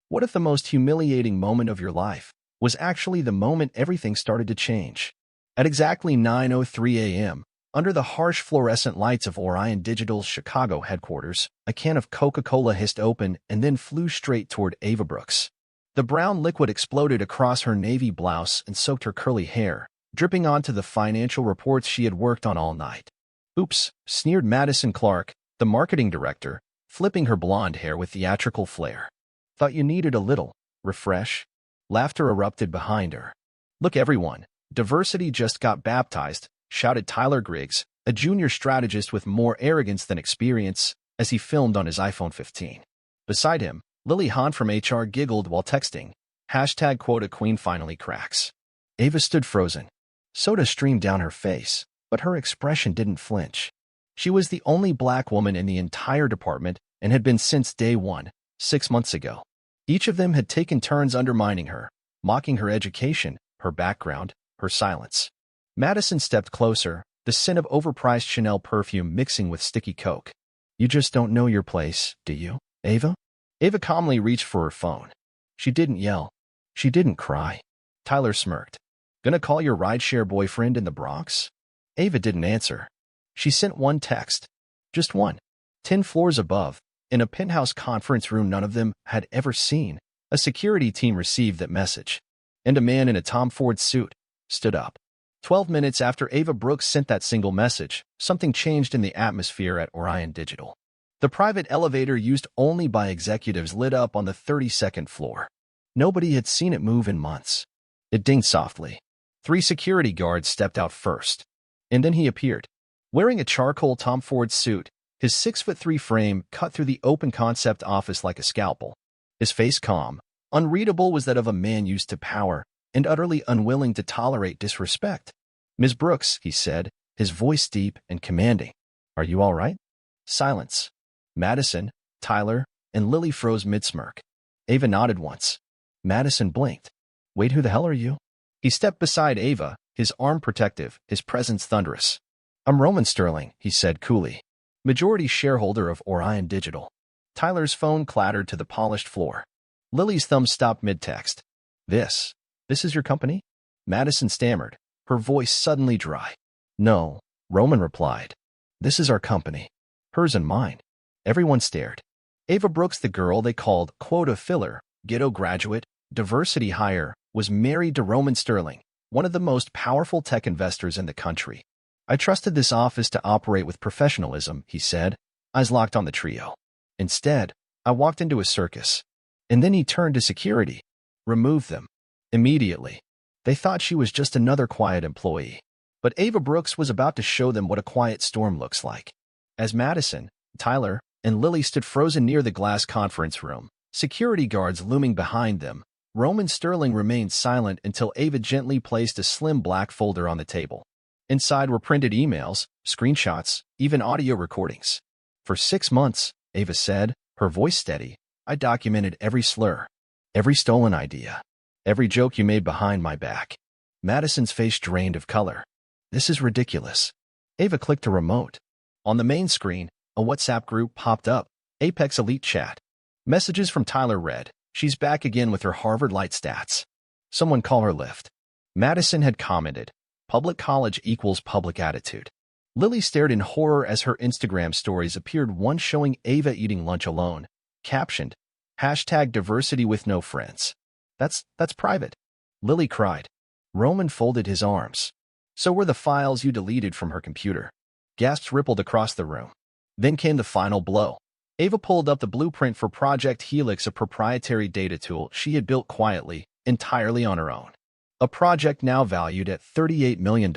What if the most humiliating moment of your life was actually the moment everything started to change? At exactly 9:03 a.m., under the harsh fluorescent lights of Orion Digital's Chicago headquarters, a can of Coca-Cola hissed open and then flew straight toward Ava Brooks. The brown liquid exploded across her navy blouse and soaked her curly hair, dripping onto the financial reports she had worked on all night. "Oops," sneered Madison Clark, the marketing director, flipping her blonde hair with theatrical flair. "Thought you needed a little refresh?" Laughter erupted behind her. "Look, everyone, diversity just got baptized," shouted Tyler Griggs, a junior strategist with more arrogance than experience, as he filmed on his iPhone 15. Beside him, Lily Hahn from HR giggled while texting, hashtag quota queen finally cracks. Ava stood frozen. Soda streamed down her face, but her expression didn't flinch. She was the only black woman in the entire department and had been since day one, 6 months ago. Each of them had taken turns undermining her, mocking her education, her background, her silence. Madison stepped closer, the scent of overpriced Chanel perfume mixing with sticky Coke. "You just don't know your place, do you, Ava?" Ava calmly reached for her phone. She didn't yell. She didn't cry. Tyler smirked. "Gonna call your rideshare boyfriend in the Bronx?" Ava didn't answer. She sent one text. Just one. 10 floors above, in a penthouse conference room none of them had ever seen, a security team received that message. And a man in a Tom Ford suit stood up. 12 minutes after Ava Brooks sent that single message, something changed in the atmosphere at Orion Digital. The private elevator used only by executives lit up on the 32nd floor. Nobody had seen it move in months. It dinged softly. 3 security guards stepped out first. And then he appeared. Wearing a charcoal Tom Ford suit, his 6'3" frame cut through the open concept office like a scalpel. His face calm, unreadable, was that of a man used to power and utterly unwilling to tolerate disrespect. "Ms. Brooks," he said, his voice deep and commanding. "Are you all right?" Silence. Madison, Tyler, and Lily froze mid-smirk. Ava nodded once. Madison blinked. "Wait, who the hell are you?" He stepped beside Ava, his arm protective, his presence thunderous. "I'm Roman Sterling," he said coolly, majority shareholder of Orion Digital. Tyler's phone clattered to the polished floor. Lily's thumb stopped mid-text. This is your company?" Madison stammered, her voice suddenly dry. "No," Roman replied. "This is our company. Hers and mine." Everyone stared. Ava Brooks, the girl they called quota filler, ghetto graduate, diversity hire, was married to Roman Sterling, one of the most powerful tech investors in the country. "I trusted this office to operate with professionalism," he said, eyes locked on the trio. "Instead, I walked into a circus." And then he turned to security. "Remove them. Immediately." They thought she was just another quiet employee. But Ava Brooks was about to show them what a quiet storm looks like. As Madison, Tyler, and Lily stood frozen near the glass conference room, security guards looming behind them, Roman Sterling remained silent until Ava gently placed a slim black folder on the table. Inside were printed emails, screenshots, even audio recordings. "For 6 months," Ava said, her voice steady, "I documented every slur, every stolen idea, every joke you made behind my back." Madison's face drained of color. "This is ridiculous." Ava clicked a remote. On the main screen, a WhatsApp group popped up, Apex Elite Chat. Messages from Tyler read, "She's back again with her Harvard Light stats. Someone call her Lyft." Madison had commented, "Public college equals public attitude." Lily stared in horror as her Instagram stories appeared, one showing Ava eating lunch alone, captioned, hashtag diversity with no friends. That's private." Lily cried. Roman folded his arms. "So were the files you deleted from her computer." Gasps rippled across the room. Then came the final blow. Ava pulled up the blueprint for Project Helix, a proprietary data tool she had built quietly, entirely on her own. A project now valued at $38 million.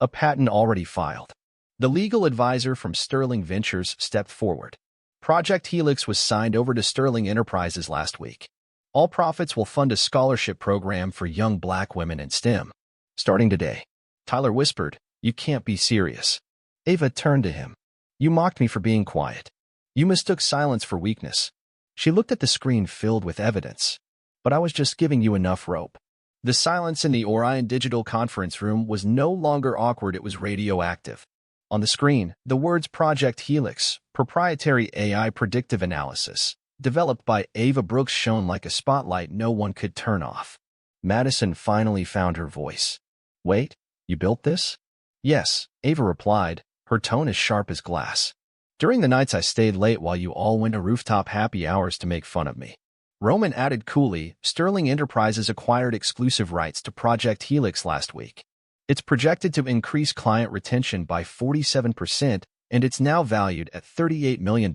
A patent already filed. The legal advisor from Sterling Ventures stepped forward. Project Helix was signed over to Sterling Enterprises last week. All profits will fund a scholarship program for young black women in STEM. Starting today. Tyler whispered, "You can't be serious." Ava turned to him. "You mocked me for being quiet. You mistook silence for weakness." She looked at the screen filled with evidence. "But I was just giving you enough rope." The silence in the Orion Digital conference room was no longer awkward, it was radioactive. On the screen, the words Project Helix, proprietary AI predictive analysis, developed by Ava Brooks, shone like a spotlight no one could turn off. Madison finally found her voice. "Wait, you built this?" "Yes," Ava replied, her tone as sharp as glass. "During the nights I stayed late while you all went to rooftop happy hours to make fun of me." Roman added coolly, "Sterling Enterprises acquired exclusive rights to Project Helix last week. It's projected to increase client retention by 47%, and it's now valued at $38 million.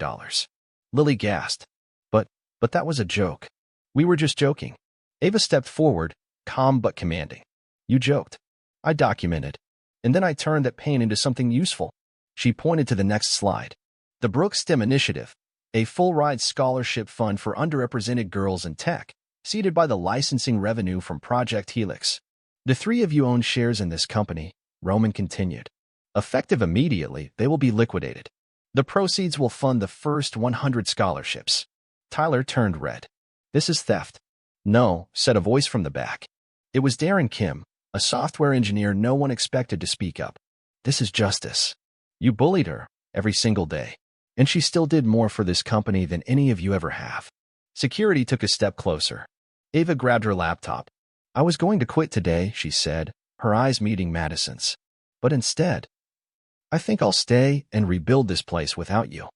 Lily gasped. But that was a joke." "We were just joking." Ava stepped forward, calm but commanding. "You joked. I documented. And then I turned that pain into something useful." She pointed to the next slide. The Brooks STEM Initiative, a full-ride scholarship fund for underrepresented girls in tech, seeded by the licensing revenue from Project Helix. "The three of you own shares in this company," Roman continued. "Effective immediately, they will be liquidated. The proceeds will fund the first 100 scholarships." Tyler turned red. "This is theft." "No," said a voice from the back. It was Darren Kim, a software engineer no one expected to speak up. "This is justice. You bullied her every single day, and she still did more for this company than any of you ever have." Security took a step closer. Ava grabbed her laptop. "I was going to quit today," she said, her eyes meeting Madison's. "But instead, I think I'll stay and rebuild this place without you."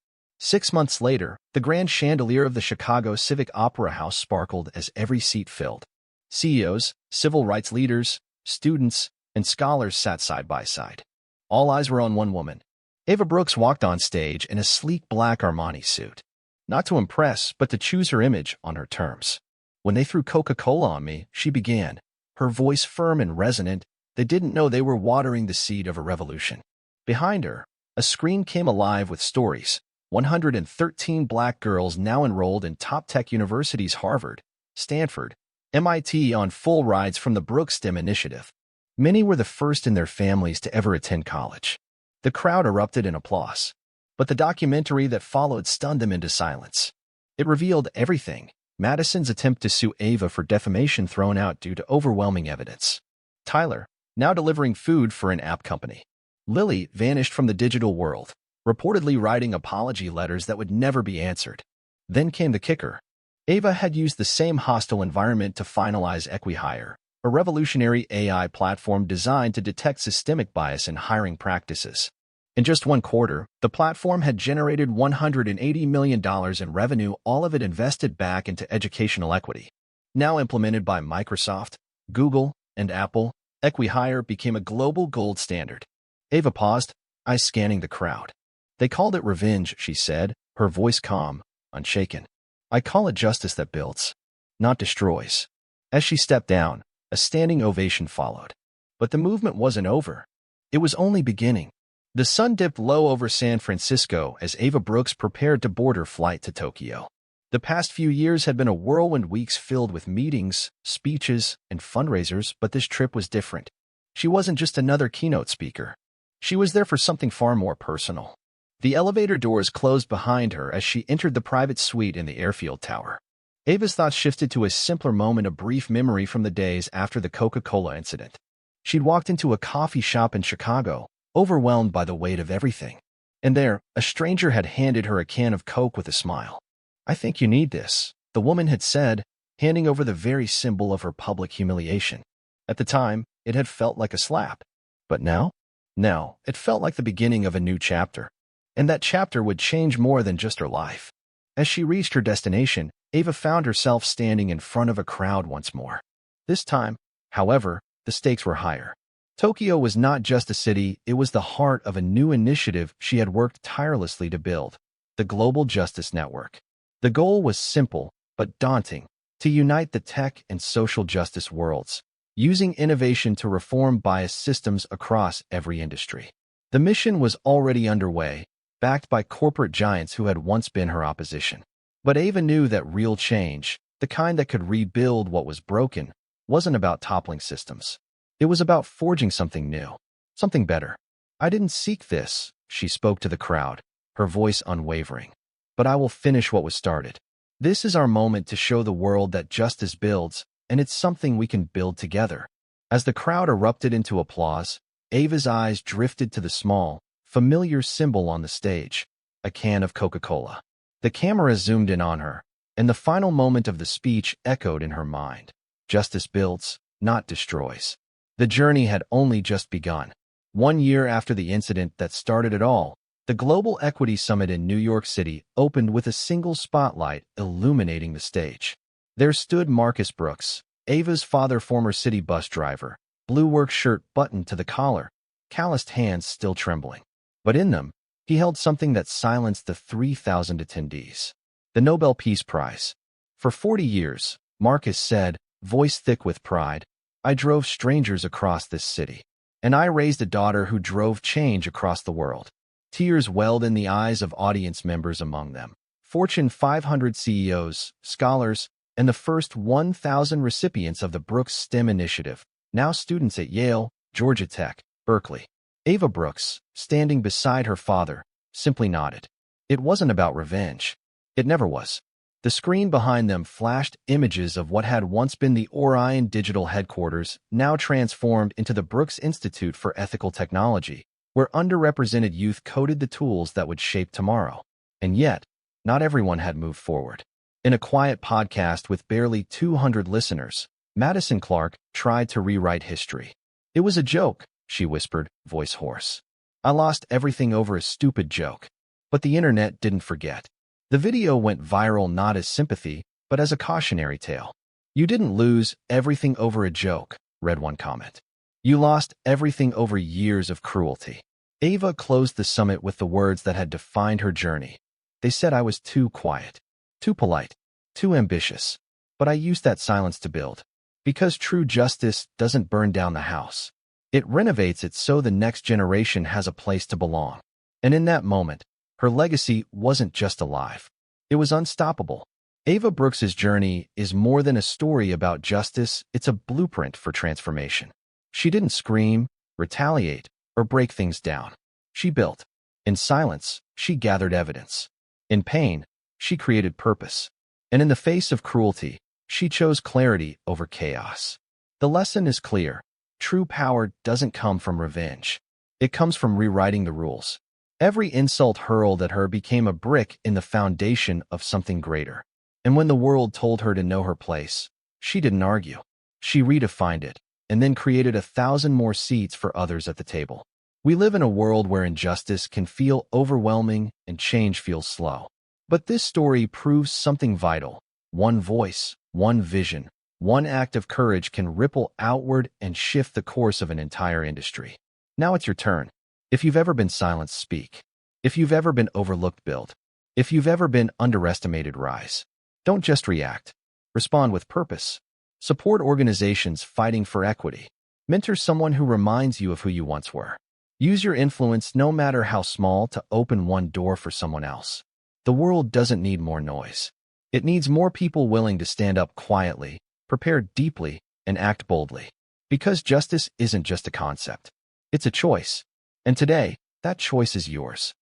6 months later, the grand chandelier of the Chicago Civic Opera House sparkled as every seat filled. CEOs, civil rights leaders, students, and scholars sat side by side. All eyes were on one woman. Ava Brooks walked on stage in a sleek black Armani suit. Not to impress, but to choose her image on her terms. "When they threw Coca-Cola on me," she began, her voice firm and resonant, "they didn't know they were watering the seed of a revolution." Behind her, a screen came alive with stories. 113 black girls now enrolled in top tech universities: Harvard, Stanford, MIT, on full rides from the Brooks STEM Initiative. Many were the first in their families to ever attend college. The crowd erupted in applause. But the documentary that followed stunned them into silence. It revealed everything. Madison's attempt to sue Ava for defamation thrown out due to overwhelming evidence. Tyler, now delivering food for an app company. Lily vanished from the digital world, reportedly writing apology letters that would never be answered. Then came the kicker. Ava had used the same hostile environment to finalize Equihire, a revolutionary AI platform designed to detect systemic bias in hiring practices. In just 1 quarter, the platform had generated $180 million in revenue, all of it invested back into educational equity. Now implemented by Microsoft, Google, and Apple, Equihire became a global gold standard. Ava paused, eyes scanning the crowd. "They called it revenge," she said, her voice calm, unshaken. "I call it justice that builds, not destroys." As she stepped down, a standing ovation followed. But the movement wasn't over. It was only beginning. The sun dipped low over San Francisco as Ava Brooks prepared to board her flight to Tokyo. The past few years had been a whirlwind, weeks filled with meetings, speeches, and fundraisers, but this trip was different. She wasn't just another keynote speaker. She was there for something far more personal. The elevator doors closed behind her as she entered the private suite in the airfield tower. Ava's thoughts shifted to a simpler moment, a brief memory from the days after the Coca-Cola incident. She'd walked into a coffee shop in Chicago, overwhelmed by the weight of everything. And there, a stranger had handed her a can of Coke with a smile. "I think you need this," the woman had said, handing over the very symbol of her public humiliation. At the time, it had felt like a slap. But now? Now, it felt like the beginning of a new chapter. And that chapter would change more than just her life. As she reached her destination, Ava found herself standing in front of a crowd once more. This time, however, the stakes were higher. Tokyo was not just a city, it was the heart of a new initiative she had worked tirelessly to build, the Global Justice Network. The goal was simple, but daunting: to unite the tech and social justice worlds, using innovation to reform biased systems across every industry. The mission was already underway, backed by corporate giants who had once been her opposition. But Ava knew that real change, the kind that could rebuild what was broken, wasn't about toppling systems. It was about forging something new, something better. "I didn't seek this," she spoke to the crowd, her voice unwavering. "But I will finish what was started. This is our moment to show the world that justice builds, and it's something we can build together." As the crowd erupted into applause, Ava's eyes drifted to the small, familiar symbol on the stage, a can of Coca-Cola. The camera zoomed in on her, and the final moment of the speech echoed in her mind. Justice builds, not destroys. The journey had only just begun. 1 year after the incident that started it all, the Global Equity Summit in New York City opened with a single spotlight illuminating the stage. There stood Marcus Brooks, Ava's father, former city bus driver, blue work shirt buttoned to the collar, calloused hands still trembling. But in them, he held something that silenced the 3,000 attendees. The Nobel Peace Prize. For 40 years, Marcus said, voice thick with pride, I drove strangers across this city. And I raised a daughter who drove change across the world. Tears welled in the eyes of audience members, among them Fortune 500 CEOs, scholars, and the first 1,000 recipients of the Brooks STEM Initiative, now students at Yale, Georgia Tech, Berkeley. Ava Brooks, standing beside her father, simply nodded. It wasn't about revenge. It never was. The screen behind them flashed images of what had once been the Orion Digital headquarters, now transformed into the Brooks Institute for Ethical Technology, where underrepresented youth coded the tools that would shape tomorrow. And yet, not everyone had moved forward. In a quiet podcast with barely 200 listeners, Madison Clark tried to rewrite history. It was a joke, she whispered, voice hoarse. I lost everything over a stupid joke. But the internet didn't forget. The video went viral not as sympathy, but as a cautionary tale. You didn't lose everything over a joke, read one comment. You lost everything over years of cruelty. Ava closed the summit with the words that had defined her journey. They said I was too quiet, too polite, too ambitious. But I used that silence to build. Because true justice doesn't burn down the house. It renovates it so the next generation has a place to belong. And in that moment, her legacy wasn't just alive. It was unstoppable. Ava Brooks's journey is more than a story about justice, it's a blueprint for transformation. She didn't scream, retaliate, or break things down. She built. In silence, she gathered evidence. In pain, she created purpose. And in the face of cruelty, she chose clarity over chaos. The lesson is clear. True power doesn't come from revenge. It comes from rewriting the rules. Every insult hurled at her became a brick in the foundation of something greater. And when the world told her to know her place, she didn't argue. She redefined it, and then created 1,000 more seats for others at the table. We live in a world where injustice can feel overwhelming and change feels slow. But this story proves something vital. One voice, one vision, one act of courage can ripple outward and shift the course of an entire industry. Now it's your turn. If you've ever been silenced, speak. If you've ever been overlooked, build. If you've ever been underestimated, rise. Don't just react. Respond with purpose. Support organizations fighting for equity. Mentor someone who reminds you of who you once were. Use your influence, no matter how small, to open one door for someone else. The world doesn't need more noise. It needs more people willing to stand up quietly, prepare deeply, and act boldly. Because justice isn't just a concept. It's a choice. And today, that choice is yours.